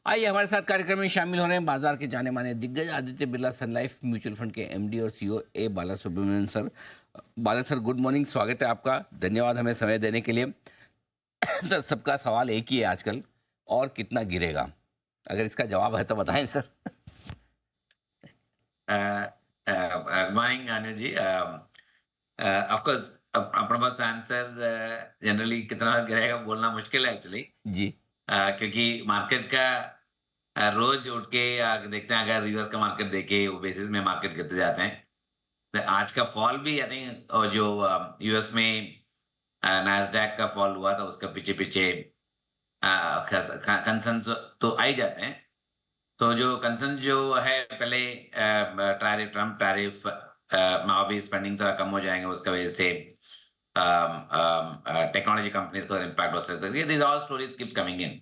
आइए हमारे साथ कार्यक्रम में शामिल हो रहे हैं बाजार के जाने माने दिग्गज आदित्य बिरला सन लाइफ म्यूचुअल फंड के एमडी और सीईओ ए बाला सुब्रमण्यन सर। बाला सर, गुड मॉर्निंग, स्वागत है आपका। धन्यवाद हमें समय देने के लिए। सर, सबका सवाल एक ही है आजकल, और कितना गिरेगा? अगर इसका जवाब है तो बताएं sir. Good morning, Anil ji. Of course, अपने पास आंसर जनरली कितना गिरेगा बोलना मुश्किल है एक्चुअली, जी। क्योंकि मार्केट का रोज उठ के देखते हैं। अगर यूएस का मार्केट देखे, वो बेसिस में मार्केट गिरते जाते हैं। तो आज का फॉल भी आई थिंक, और जो यूएस में नैस्डैक का फॉल हुआ था, उसका पीछे पीछे कंसर्न तो आ ही जाते हैं। तो जो कंसर्न जो है, पहले ट्रम्प टैरिफ भी स्पेंडिंग थोड़ा कम हो जाएंगे, उसका वजह से टेक्नोलॉजी कंपनीज को इम्पैक्ट हो सकता है। This all stories keeps coming in.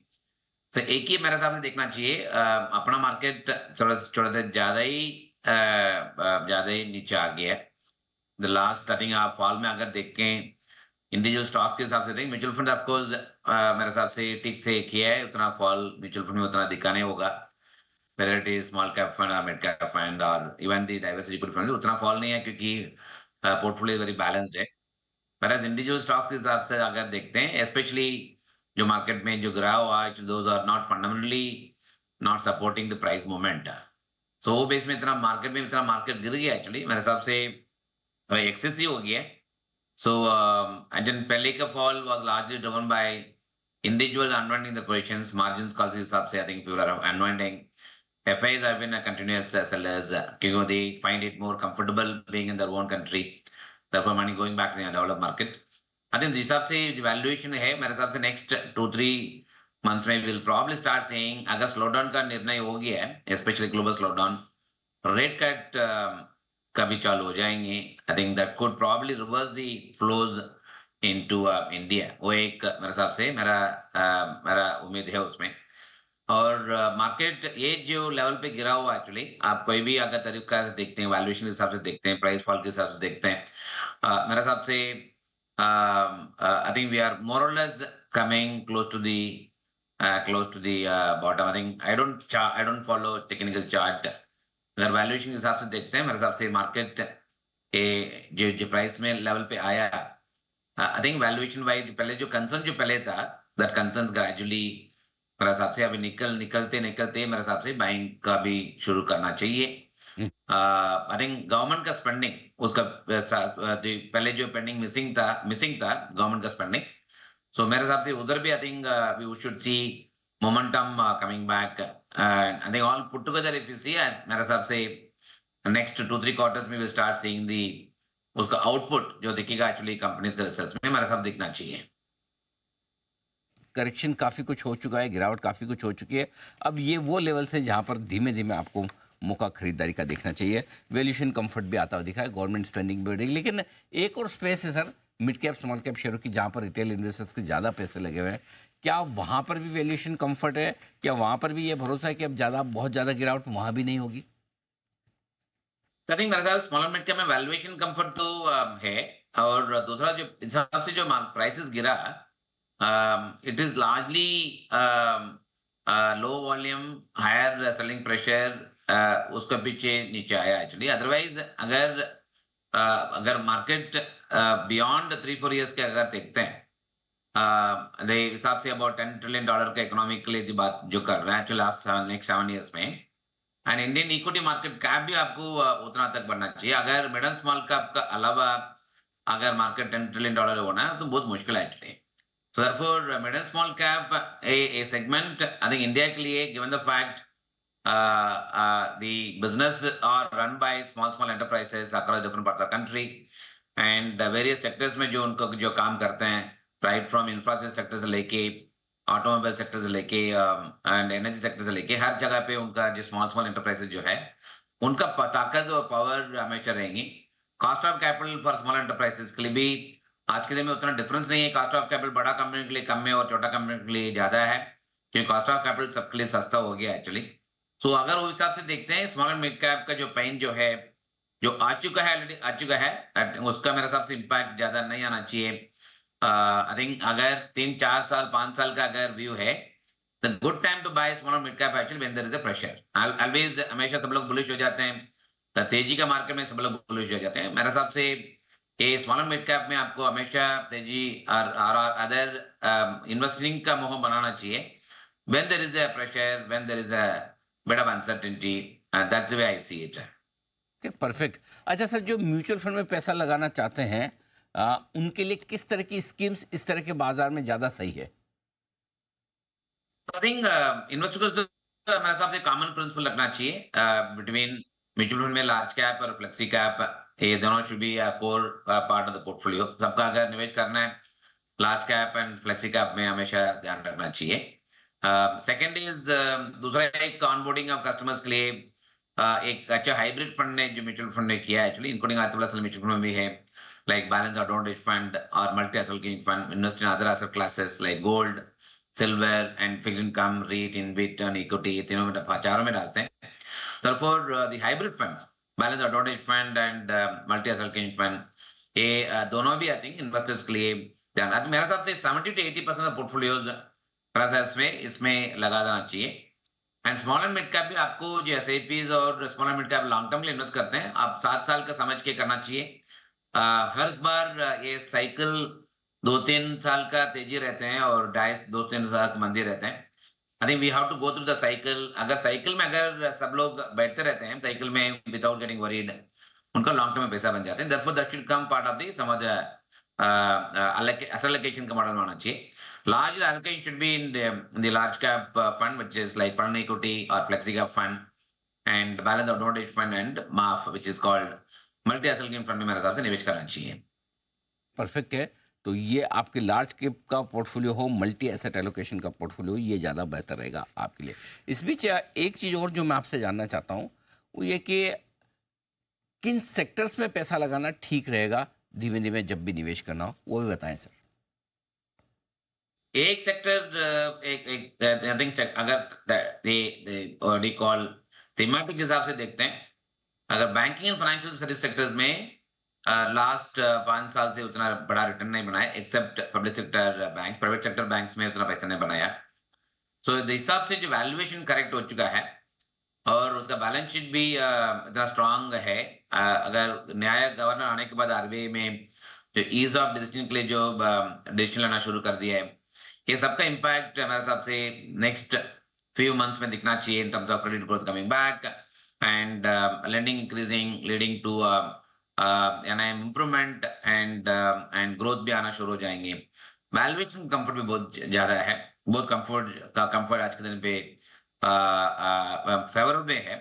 So एक ही मेरे हिसाब से देखना चाहिए, अपना मार्केट थोड़ा थोड़ा ज्यादा ही नीचे आ गया है। द लास्ट आई थिंक आप फॉल में अगर देखें इंडिविजुअल स्टॉक्स के हिसाब से, देखें म्यूचुअल फंड ऑफ कोर्स मेरे हिसाब से ठीक से किया है। उतना फॉल म्यूचुअल फंड में उतना दिखा नहीं होगा, whether it is small cap fund or mid cap fund or even the diversity equity funds, उतना फॉल नहीं है क्योंकि पोर्टफोलियो वेरी बैलेंस्ड है। पर एज इंडिविजुअल स्टॉक्स के हिसाब से अगर देखते हैं, स्पेशली जो मार्केट में जो गिरा हुआ है, those are not fundamentally not supporting the price movement. So वो बेस में इतना मार्केट गिर गया एक्चुअली मेरे हिसाब से, एक्सेस ही हो गया है। सो पहले का fall was largely driven by individuals unwinding the positions, margins calls के हिसाब से, I think people are unwinding. FIs have been a continuous sellers, because they find it more comfortable being in their own country. Therefore, money going back to the developed market. I think जिस हिसाब से valuation है, मेरे हिसाब से next 2-3 months में we'll probably start seeing, अगर slowdown का निर्णय हो गया है, especially global slowdown, rate cut का भी चालू हो जाएंगे। I think that could probably reverse the flows into India. वो एक मेरे हिसाब से मेरा उम्मीद है उसमें। और मार्केट ये जो लेवल पे गिरा हुआ एक्चुअली, आप कोई भी अगर तरीका से देखते हैं, वैल्यूएशन के हिसाब से देखते हैं, प्राइस फॉल के हिसाब से देखते हैं, मेरे हिसाब से I think we are more or less coming close to the bottom. I think I don't follow technical chart. अगर वैल्यूएशन के हिसाब से देखते हैं, मेरे हिसाब से मार्केट के जो प्राइस में लेवल पे आया, आई थिंक वैल्यूएशन वाइज पहले जो कंसर्न था, दैट कंसर्न ग्रेजुअली मेरे हिसाब से अभी निकलते मेरे हिसाब से बाइंग का भी शुरू करना चाहिए। आई थिंक गवर्नमेंट का स्पेंडिंग, उसका पहले जो पेंडिंग मिसिंग था गवर्नमेंट का स्पेंडिंग। सो मेरे हिसाब से उधर भी I think we should see momentum coming back. I think all put together if you see, मेरे हिसाब से नेक्स्ट 2-3 क्वार्टर्स में विल स्टार्ट सीइंग दी उसका आउटपुट जो दिखेगा एक्चुअली कंपनीज के रिजल्ट्स में, मेरे हिसाब दिखना चाहिए। करेक्शन काफ़ी कुछ हो चुका है, गिरावट काफ़ी कुछ हो चुकी है। अब ये वो लेवल से जहाँ पर धीमे धीमे आपको मौका खरीदारी का देखना चाहिए। वैल्यूएशन कंफर्ट भी आता हुआ दिखा है, गवर्नमेंट स्पेंडिंग बढ़ेगी, लेकिन एक और स्पेस है sir mid cap small cap शेयरों की, जहाँ पर रिटेल इन्वेस्टर्स के ज़्यादा पैसे लगे हुए हैं। क्या वहाँ पर भी वैल्यूएशन कंफर्ट है? क्या वहाँ पर भी ये भरोसा है कि अब बहुत ज़्यादा गिरावट वहाँ भी नहीं होगी? आई थिंक मेरे ख्याल स्मॉल मिड कैप में वैल्यूएशन कंफर्ट तो है, और दूसरा जो हिसाब से जो प्राइसेस गिरा, it is largely low volume, higher selling pressure, उसके पीछे नीचे आया एक्चुअली। अदरवाइज अगर मार्केट बियॉन्ड 3-4 इयर्स के अगर देखते हैं, हिसाब से अबाउट $10 ट्रिलियन का इकोनॉमिक के लिए बात जो कर रहे हैं एक्चुअली नेक्स्ट 7 इयर्स में, and Indian equity market cap भी आपको उतना तक बढ़ना चाहिए। अगर मिड एंड स्मॉल कैप का अलावा अगर मार्केट $10 ट्रिलियन होना है तो बहुत मुश्किल है actually. So therefore, mid and small cap, a segment, I think India के लिए, given the fact the business are run by small enterprises across different parts of the country, and various sectors में जो उनको जो काम करते हैं, right from infrastructure sector से लेके ऑटोमोबाइल सेक्टर से लेके एंड एनर्जी सेक्टर से लेके हर जगह पे उनका जो स्मॉल एंटरप्राइजेस जो है, उनका ताकत और पावर हमेशा रहेंगी। Cost of capital for small enterprises के लिए भी आज के दिन में उतना डिफरेंस नहीं है। कॉस्ट ऑफ कैपिटल बड़ा कंपनी के लिए कम है और छोटा कंपनी के लिए ज्यादा है, क्योंकि कॉस्ट ऑफ कैपिटल सबके लिए सस्ता हो गया एक्चुअली। सो अगर उस हिसाब से देखते हैं, स्मॉल एंड मिड कैप का जो पेन जो है, जो आ चुका है, उसका मेरे हिसाब से इम्पैक्ट ज्यादा नहीं आना चाहिए। आई थिंक अगर 3-4 साल 5 साल का अगर व्यू है, the good time to buy small or mid cap actually when there is a pressure. Always हमेशा सब लोग बुलिश हो जाते हैं, तो तेजी का मार्केट में सब लोग बुलिश हो जाते हैं। मेरे हिसाब से ये स्मॉल और मिड कैप में आपको हमेशा तेजी और अदर इन्वेस्टिंग का मोह बनाना चाहिए when there is a pressure, when there is a bit of uncertainty, that's the way I see it. Perfect. अच्छा सर, जो म्यूचुअल फंड में पैसा लगाना चाहते हैं उनके लिए किस तरह की स्कीम्स इस तरह के बाजार में ज़्यादा सही है? आई थिंक इन्वेस्टर को मेरे हिसाब से कॉमन प्रिंसिपल रखना चाहिए बिटवीन म्यूचुअल फंड में लार्ज कैप और फ्लेक्सी कैप। ये दोनों should be core part of the portfolio. सबका अगर निवेश करना है large cap and flexi cap में हमेशा ध्यान रखना चाहिए। सेकंड इज दूसरा एक ऑनबोर्डिंग ऑफ कस्टमर्स के लिए एक अच्छा हाइब्रिड फंड ने जो म्यूचुअल फंड ने किया है एक्चुअली, इंक्लूडिंग आतिफ म्यूचुअल फंड में भी है, लाइक बैलेंस एडवांटेज फंड और multi asset fund, invest in other asset classes like gold, silver and fixed income, REIT, InvIT और इक्विटी, तीनों में चारों में डालते हैं। Therefore, the hybrid funds, balanced advantage fund and multi-asset fund, ये दोनों भी आई थिंक इन्वेस्टर्स के लिए ध्यान। आज मेरे हिसाब से 70 to 80% ऑफ पोर्टफोलियोज प्रोसेस में इसमें लगा देना चाहिए। And small and mid cap भी आपको जो एसआईपीज और small and mid cap long term के लिए इन्वेस्ट करते हैं, आप 7 साल का समझ के करना चाहिए। हर बार ये साइकिल 2-3 साल का तेजी रहते हैं और 2-3 साल का मंदी रहते हैं। I think we have to go through the cycle. अगर साइकिल में अगर सब लोग बैठते रहते हैं साइकिल में विदाउट गेटिंग वरीड, उनका लॉन्ग टर्म में पैसा बन जाते हैं। Therefore that should come part of the sum of the asset allocation का मॉडल होना चाहिए। Large allocation should be in the large cap fund, which is like fund equity or flexi cap fund, and balance advantage fund and MAF, which is called multi asset fund में मेरे हिसाब से निवेश करना चाहिए। Perfect है। तो ये आपके लार्ज कैप का पोर्टफोलियो हो, मल्टी एसेट एलोकेशन का पोर्टफोलियो, ये ज़्यादा बेहतर रहेगा आपके लिए। इस बीच एक चीज़ और जो मैं आपसे जानना चाहता हूँ वो ये कि किन सेक्टर्स में पैसा लगाना ठीक रहेगा धीमे धीमे जब भी निवेश करना हो, वो भी बताएं सर। एक सेक्टर एक आई थिंक अगर कॉल थीमेटिक हिसाब से देखते हैं, अगर banking and financial service sectors में लास्ट 5 साल से उतना बड़ा रिटर्न नहीं बनाया, except public sector bank, private sector banks में उतना पैसा नहीं बनाया। सो इस हिसाब से जो वैल्यूएशन करेक्ट हो चुका है और उसका बैलेंस शीट भी इतना स्ट्रांग है। अगर नया गवर्नर आने के बाद आरबीआई में जो ईज ऑफ डिसीजन के लिए जो डिसीजन लेना शुरू कर दिया है, ये सबका इम्पैक्ट हमारे हिसाब से नेक्स्ट फ्यू मंथ्स में दिखना चाहिए in terms of credit growth coming back and lending increasing, leading to NIM improvement and growth भी आना शुरू हो जाएंगे। वैल्यूएशन कंफर्ट भी बहुत ज्यादा है, बहुत कंफर्ट आज के दिन पे फेवरेबल में है।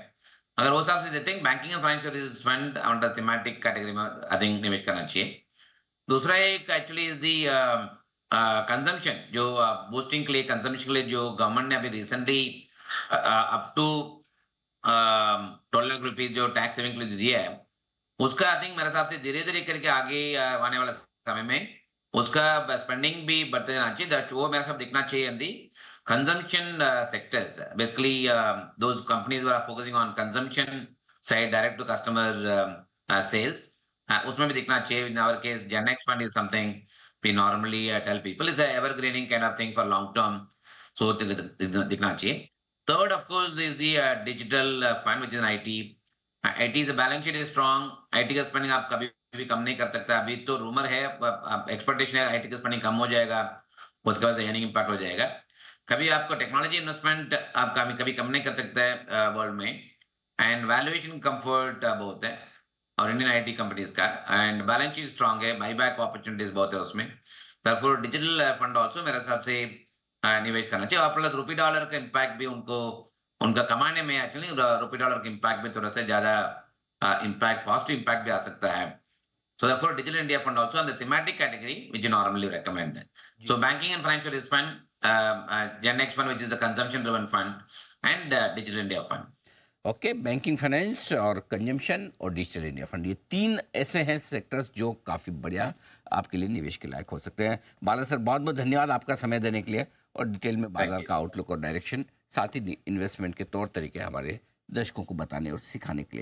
अगर वो हिसाब से देते हैं banking and financial services fund under thematic category में आई थिंक निवेश करना चाहिए। दूसरा एक एक्चुअली इज दी कंजम्पशन, जो बूस्टिंग के लिए, कंजम्पशन के लिए जो गवर्नमेंट ने अभी recently up to 12 lakh rupees जो टैक्स सेविंग के लिए दिया है, उसका आई थिंक मेरे हिसाब से धीरे धीरे करके आगे आने वाला समय में उसका स्पेंडिंग भी बढ़ते जाना चाहिए। वो मेरे साथ दिखना चाहिए इन दी consumption sectors, basically those companies who are focusing on consumption side, direct to customer sales, उसमें भी दिखना चाहिए। In our case, Gen X fund is something we normally tell people is a evergreening kind of thing for long term, so दिखना चाहिए। Third, of course, is the digital fund, which is an IT. IT is a balance sheet is strong. IT का spending आप कभी भी कम नहीं कर सकता। अभी तो रूमर है, एक्सपेक्टेशन है IT का स्पेंडिंग कम हो जाएगा, उसके बाद अर्निंग इम्पैक्ट हो जाएगा। कभी आपको टेक्नोलॉजी इन्वेस्टमेंट आप कभी कम नहीं कर सकता है वर्ल्ड में, एंड वैल्यूएशन कंफर्ट बहुत है और इंडियन आईटी कंपनीज का, एंड बैलेंस शीट स्ट्रांग है, बाईबैक अपॉर्चुनिटीज बहुत है उसमें। तब डिजिटल फंड ऑल्सो मेरे हिसाब से निवेश करना चाहिए। और प्लस रुपी डॉलर का इम्पैक्ट भी उनको उनका कमाने में एक्चुअली रुपी डॉलर का इम्पैक्ट भी थोड़ा सा ज्यादा इम्पैक्ट, पॉजिटिव इम्पैक्ट भी आ सकता है। So therefore, Digital India Fund also on the thematic category, which you normally recommend. So banking and financial risk fund, Gen X fund, which is a consumption-driven fund, and Digital India Fund. Okay, banking, finance और consumption और digital India fund, ये 3 ऐसे हैं sectors जो काफ़ी बढ़िया आपके लिए निवेश के लायक हो सकते हैं। बाला सर, बहुत बहुत धन्यवाद आपका समय देने के लिए और डिटेल में बाजार का आउटलुक और डायरेक्शन, साथ ही इन्वेस्टमेंट के तौर तरीके हमारे दर्शकों को बताने और सिखाने के लिए।